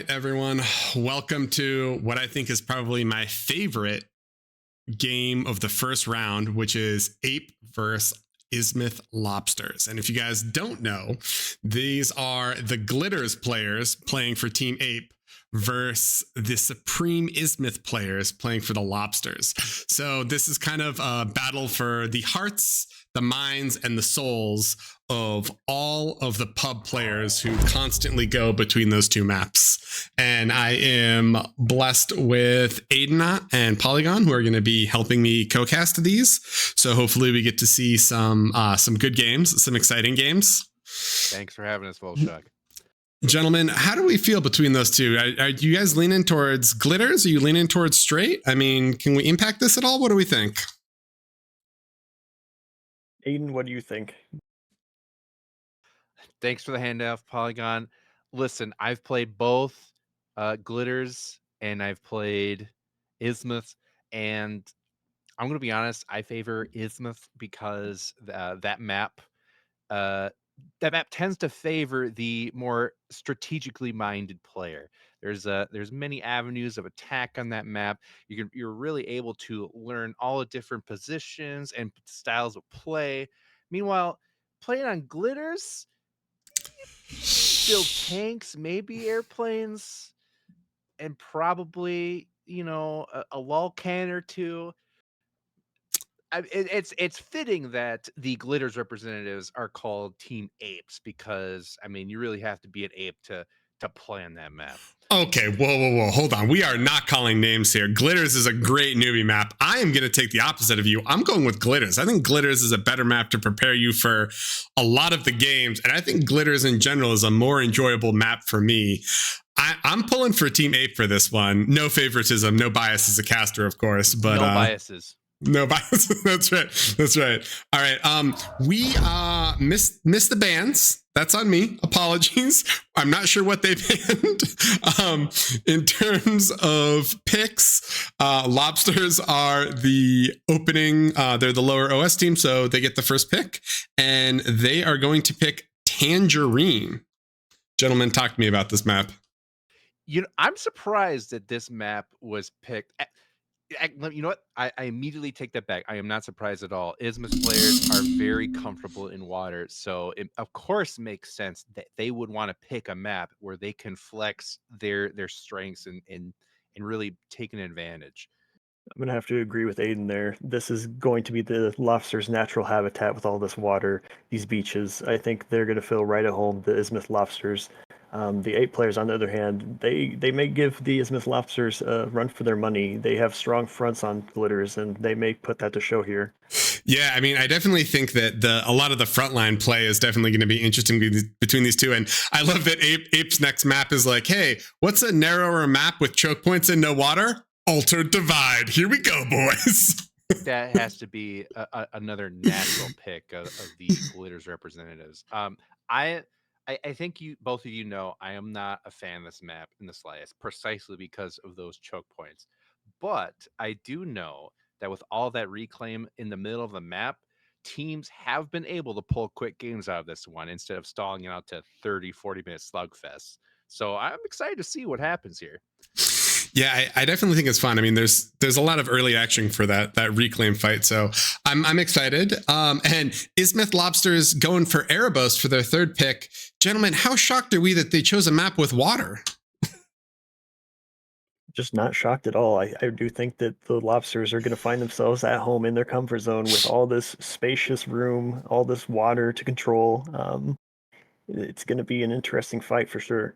right, everyone. Welcome to what I think is probably my favorite game of the first round, which is Ape versus Isthmus Lobsters. And if you guys don't know, these are the Glitters players playing for Team Ape versus the Supreme Isthmus players playing for the Lobsters. So this is kind of a battle for the hearts, the minds, and the souls of all of the pub players who constantly go between those two maps. And I am blessed with Aiden and Polygon, who are going to be helping me co-cast these. So hopefully we get to see some good games, some exciting games. Thanks for having us, Volshuk. Gentlemen, how do we feel between those two? Are you guys leaning towards Glitters? Are you leaning towards Straight? I mean, can we impact this at all? What do we think? Aiden, what do you think? Thanks for the handout, Polygon. Listen, I've played both Glitters and I've played Isthmus, and I'm going to be honest, I favor Isthmus because that map tends to favor the more strategically minded player. There's many avenues of attack on that map. You're really able to learn all the different positions and styles of play. Meanwhile, playing on Glitters, build tanks, maybe airplanes, and probably a lol can or two. It's fitting that the Glitters representatives are called Team Apes because I mean you really have to be an ape to play on that map. Okay, whoa. Hold on. We are not calling names here. Glitters is a great newbie map. I am going to take the opposite of you. I'm going with Glitters. I think Glitters is a better map to prepare you for a lot of the games. And I think Glitters in general is a more enjoyable map for me. I'm pulling for Team Ape for this one. No favoritism, no bias as a caster, of course. But no biases. No bias. That's right. All right. We missed the bans. That's on me. Apologies. I'm not sure what they banned. In terms of picks, Lobsters are the opening. They're the lower OS team, so they get the first pick, and they are going to pick Tangerine. Gentlemen, talk to me about this map. I'm surprised that this map was picked. You know what? I immediately take that back. I am not surprised at all. Isthmus players are very comfortable in water, so it of course makes sense that they would want to pick a map where they can flex their strengths and really take an advantage. I'm going to have to agree with Aiden there. This is going to be the lobster's natural habitat with all this water, these beaches. I think they're going to feel right at home, the Isthmus lobsters. The Ape players, on the other hand, they may give the Isthmus lobsters a run for their money. They have strong fronts on Glitters, and they may put that to show here. Yeah, I mean, I definitely think that a lot of the frontline play is definitely going to be interesting between these two. And I love that Ape's next map is like, hey, what's a narrower map with choke points and no water? Altered Divide. Here we go, boys. That has to be another natural pick of the Glitters representatives. I think both of you know I am not a fan of this map in the slightest, precisely because of those choke points. But I do know that with all that reclaim in the middle of the map, teams have been able to pull quick games out of this one instead of stalling it out to 30, 40-minute slugfest. So I'm excited to see what happens here. Yeah, I definitely think it's fun. I mean, there's a lot of early action for that reclaim fight, so I'm excited. And Isthmus Lobsters going for Erebos for their third pick. Gentlemen, how shocked are we that they chose a map with water? Just not shocked at all. I do think that the lobsters are going to find themselves at home in their comfort zone with all this spacious room, all this water to control. It's going to be an interesting fight for sure.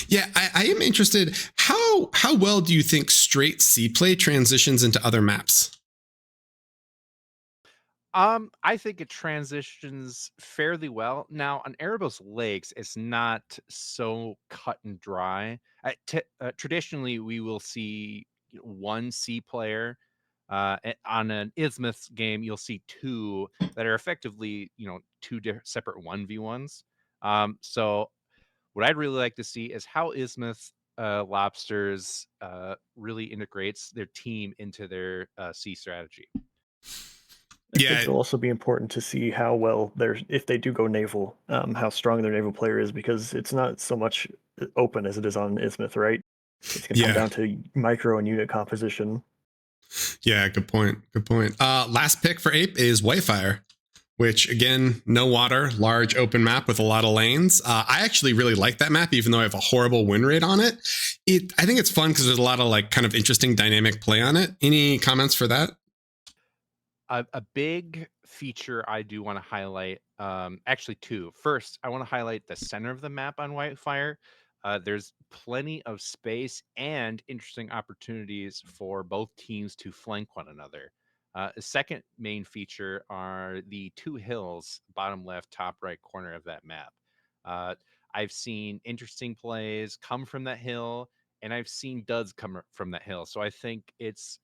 Yeah, I am interested. How well do you think Straight C play transitions into other maps? I think it transitions fairly well. Now, on Erebos Lakes, it's not so cut and dry. Traditionally, we will see one C player. On an Isthmus game, you'll see two that are effectively, two separate 1v1s. So what I'd really like to see is how Isthmus Lobsters really integrates their team into their C strategy. I think it'll also be important to see how well if they do go naval, how strong their naval player is, because it's not so much open as it is on Isthmus, right? It's going to come down to micro and unit composition. Yeah, good point. Good point. Last pick for Ape is Whitefire, which again, no water, large open map with a lot of lanes. I actually really like that map, even though I have a horrible win rate on it. I think it's fun because there's a lot of like kind of interesting dynamic play on it. Any comments for that? A big feature I do want to highlight, actually two. First, I want to highlight the center of the map on Whitefire. There's plenty of space and interesting opportunities for both teams to flank one another. The second main feature are the two hills, bottom left, top right corner of that map. I've seen interesting plays come from that hill, and I've seen duds come from that hill. So I think it's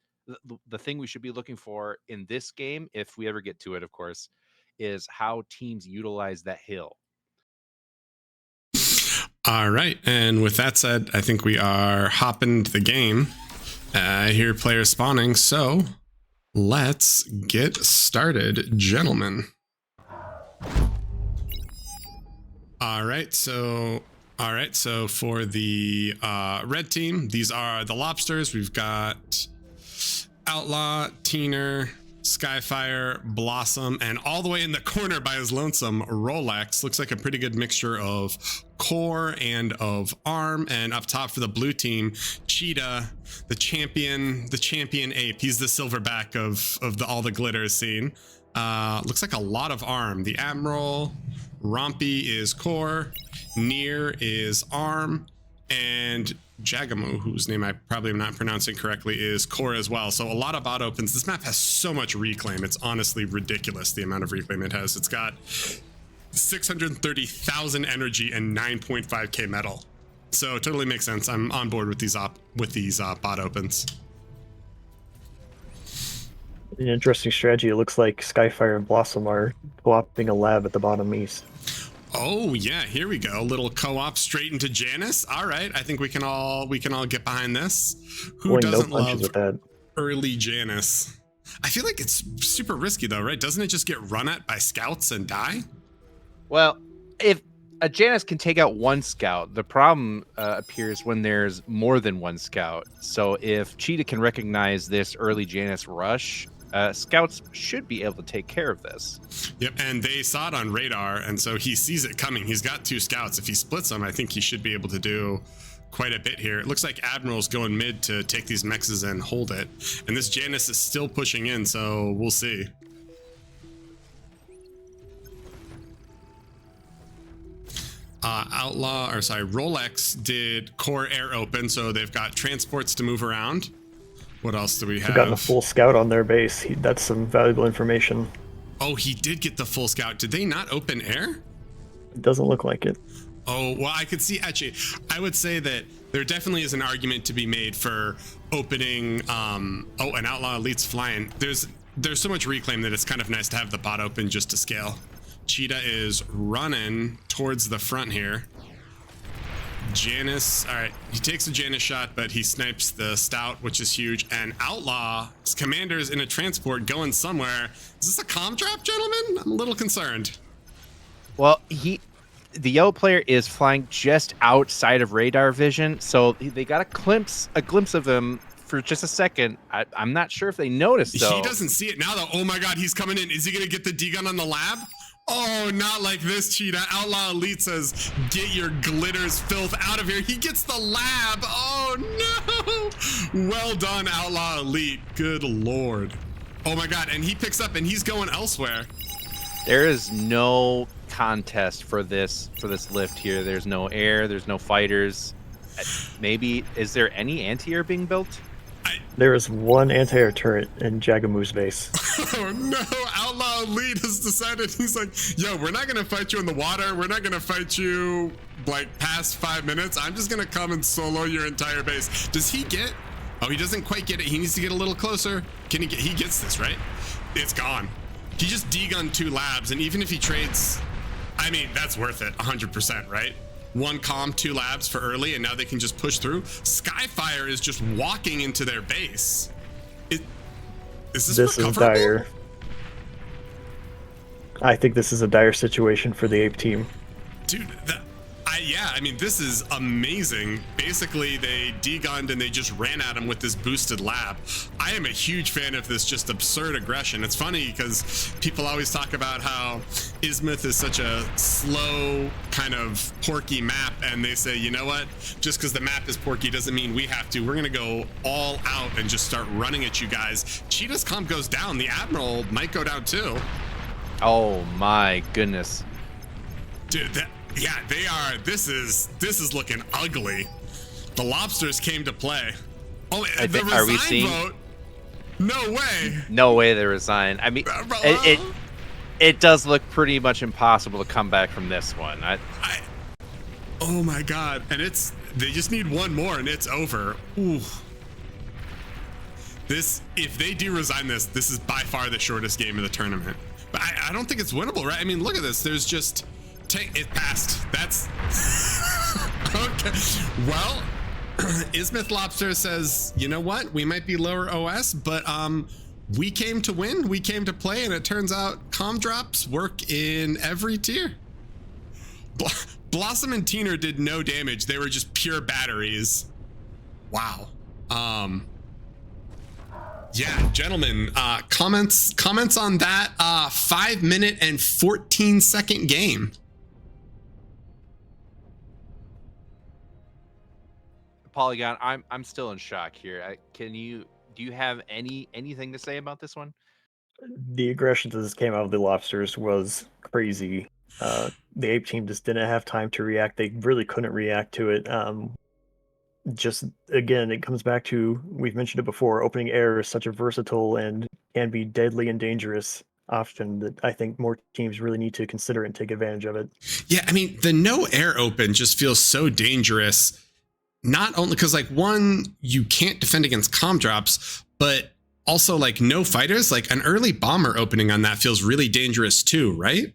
the thing we should be looking for in this game, if we ever get to it, of course, is how teams utilize that hill. All right. And with that said, I think we are hopping to the game. I hear players spawning. So let's get started, gentlemen. All right. So for the red team, these are the Lobsters. We've got Outlaw, Teener, Skyfire, Blossom, and all the way in the corner by his lonesome, Rolex. Looks like a pretty good mixture of core and of arm. And up top for the blue team, Cheetah, the champion ape. He's the silverback of all the glitter scene. Looks like a lot of arm. The Admiral, Rompy is core, Near is arm, and Jagamu, whose name I probably am not pronouncing correctly, is core as well. So a lot of bot opens. This map has so much reclaim. It's honestly ridiculous the amount of reclaim it has. It's got 630,000 energy and 9.5k metal. So it totally makes sense. I'm on board with these bot opens. An interesting strategy. It looks like Skyfire and Blossom are co-opting a lab at the bottom east. Oh yeah, here we go. Little co-op straight into Janice. All right, I think we can all get behind this. Who doesn't love early Janice? I feel like it's super risky though, right? Doesn't it just get run at by scouts and die? Well, if a Janice can take out one scout, the problem appears when there's more than one scout. So if Cheetah can recognize this early Janice rush, scouts should be able to take care of this. Yep, and they saw it on radar, and so he sees it coming. He's got two scouts. If he splits them, I think he should be able to do quite a bit here. It looks like Admiral's going mid to take these mexes and hold it. And this Janice is still pushing in, so we'll see. Rolex did core air open, so they've got transports to move around. What else do we have? We've gotten a full scout on their base. That's some valuable information. Oh, he did get the full scout. Did they not open air? It doesn't look like it. Oh, well, I could see, actually, I would say that there definitely is an argument to be made for opening, an Outlaw Elite's flying. There's so much reclaim that it's kind of nice to have the bot open just to scale. Cheetah is running towards the front here. Janice, all right, he takes a Janice shot, but he snipes the stout, which is huge. And Outlaw's commander is in a transport going somewhere. Is this a comm trap, gentlemen? I'm a little concerned. Well, the yellow player is flying just outside of radar vision, so they got a glimpse of him for just a second. I'm not sure if they noticed, though. He doesn't see it now, though. Oh my god, he's coming in. Is he gonna get the D-gun on the lab? Oh, not like this, Cheetah. Outlaw Elite says, get your glitters filth out of here. He gets the lab. Oh, no. Well done, Outlaw Elite. Good lord. Oh, my God. And he picks up and he's going elsewhere. There is no contest for this lift here. There's no air. There's no fighters. Maybe, is there any anti-air being built? There is one anti-air turret in Jagamu's base. Oh no, Outlaw Elite has decided, he's like, yo, we're not gonna fight you in the water. We're not gonna fight you like past 5 minutes. I'm just gonna come and solo your entire base. Does he get? Oh, he doesn't quite get it. He needs to get a little closer. Can he get? He gets this, right? It's gone. He just D-gunned 2 labs, and even if he trades, I mean, that's worth it, 100%, right? 1 comm, 2 labs for early, and now they can just push through. Skyfire is just walking into their base. Is this is dire. I think this is a dire situation for the Ape team. Dude, Yeah, I mean, this is amazing. Basically, they degunned and they just ran at him with this boosted lab. I am a huge fan of this just absurd aggression. It's funny because people always talk about how Ismuth is such a slow, kind of porky map, and they say, you know what? Just because the map is porky doesn't mean we have to. We're going to go all out and just start running at you guys. Cheetah's comp goes down. The Admiral might go down too. Oh my goodness. Dude, yeah, they are. This is looking ugly. The lobsters came to play. Oh, the resign vote? No way. No way they resign. I mean, it does look pretty much impossible to come back from this one. Oh my God. And they just need one more and it's over. Ooh. If they do resign this is by far the shortest game of the tournament. But I don't think it's winnable, right? I mean, look at this. There's just it passed. That's okay. Well, Ismuth Lobster says, you know what? We might be lower OS, but we came to win. We came to play, and it turns out comm drops work in every tier. Blossom and Teener did no damage. They were just pure batteries. Wow. Yeah, gentlemen, comments on that 5 minute and 14 second game. Polygon, I'm still in shock here. Do you have anything to say about this one? The aggression that just came out of the lobsters was crazy. The Ape team just didn't have time to react. They really couldn't react to it. Just again, it comes back to, we've mentioned it before, opening air is such a versatile and can be deadly and dangerous option that I think more teams really need to consider and take advantage of it. Yeah, I mean, the no air open just feels so dangerous. Not only because, like, one, you can't defend against comm drops, but also, like, no fighters. Like, an early bomber opening on that feels really dangerous too, right?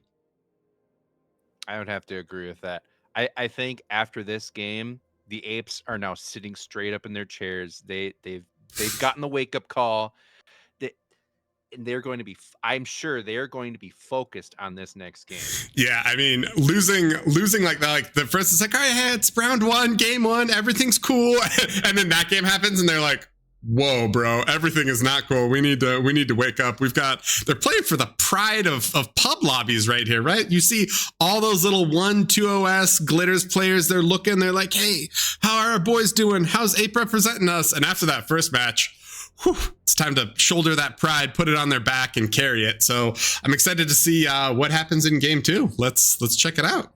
I would have to agree with that. I think after this game, the Apes are now sitting straight up in their chairs. They've gotten the wake up call. They're going to be, I'm sure they're going to be focused on this next game. Yeah, I mean, losing like that, like the first is like, all right, hey, it's round one, game one, everything's cool. And then that game happens and they're like, whoa, bro, everything is not cool. We need to wake up. They're playing for the pride of pub lobbies right here, right? You see all those little 1-2 OS glitters players, they're looking, they're like, hey, how are our boys doing? How's Ape representing us? And after that first match, it's time to shoulder that pride, put it on their back and carry it. So I'm excited to see what happens in game two. Let's check it out.